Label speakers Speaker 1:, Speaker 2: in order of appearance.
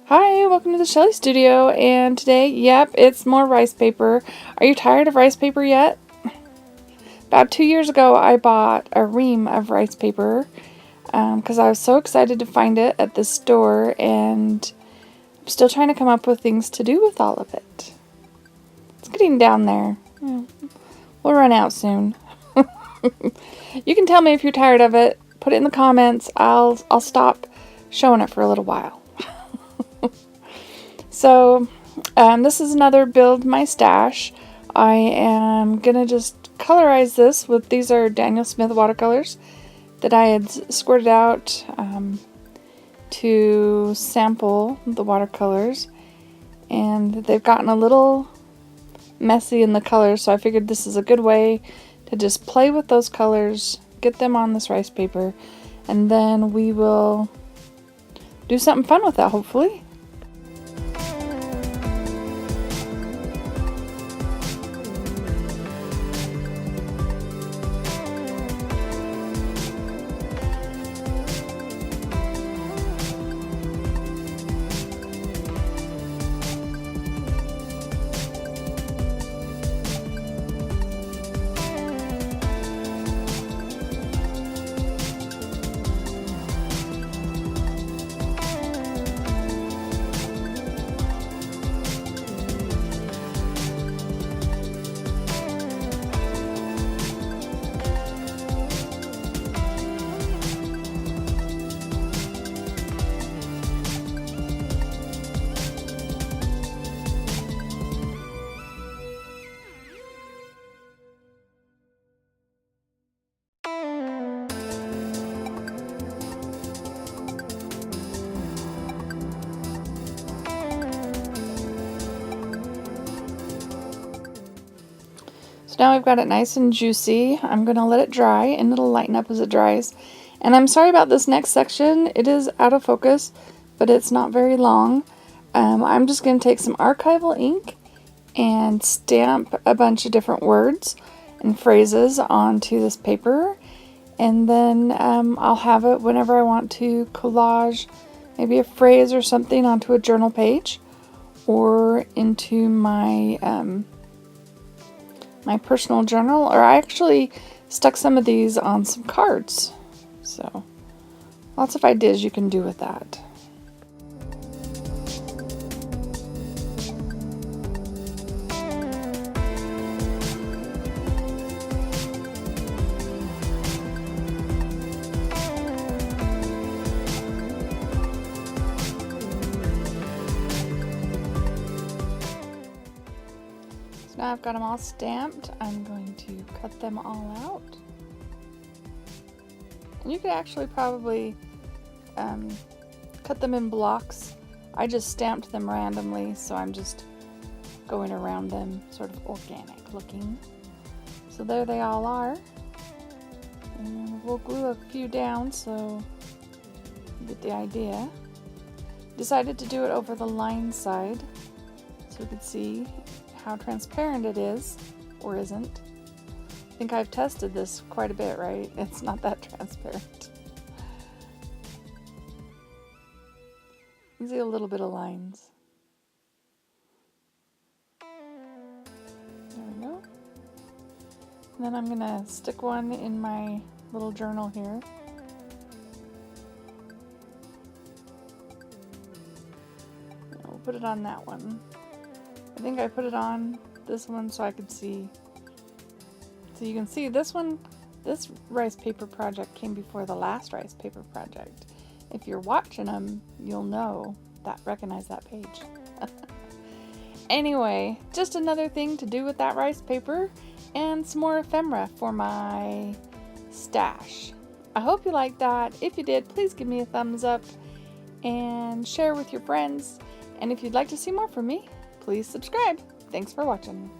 Speaker 1: Hi, welcome to the Shelley Studio, and today, yep, it's more rice paper. Are you tired of rice paper yet? About 2 years ago, I bought a ream of rice paper because I was so excited to find it at the store, and I'm still trying to come up with things to do with all of it. It's getting down there. We'll run out soon. You can tell me if you're tired of it. Put it in the comments. I'll stop showing it for a little while. So, this is another Build My Stash. I am going to just colorize this with, these are Daniel Smith watercolors that I had squirted out to sample the watercolors. And they've gotten a little messy in the colors, so I figured this is a good way to just play with those colors, get them on this rice paper, and then we will do something fun with that, hopefully. Now I've got it nice and juicy. I'm going to let it dry, and it'll lighten up as it dries. And I'm sorry about this next section. It is out of focus, but it's not very long. I'm just going to take some archival ink and stamp a bunch of different words and phrases onto this paper. And then I'll have it whenever I want to collage maybe a phrase or something onto a journal page or into my my personal journal, or I actually stuck some of these on some cards. So lots of ideas you can do with that. Now I've got them all stamped. I'm going to cut them all out. And you could actually probably cut them in blocks. I just stamped them randomly, so I'm just going around them, sort of organic looking. So there they all are. And we'll glue a few down so you get the idea. Decided to do it over the line side so we could see how transparent it is, or isn't. I think I've tested this quite a bit, right? It's not that transparent. You can see a little bit of lines. There we go. And then I'm gonna stick one in my little journal here. We'll put it on that one. I think I put it on this one so I could see. So you can see this one, this rice paper project came before the last rice paper project. If you're watching them, you'll know that, recognize that page. Anyway, just another thing to do with that rice paper and some more ephemera for my stash. I hope you liked that. If you did, please give me a thumbs up and share with your friends. And if you'd like to see more from me, please subscribe. Thanks for watching.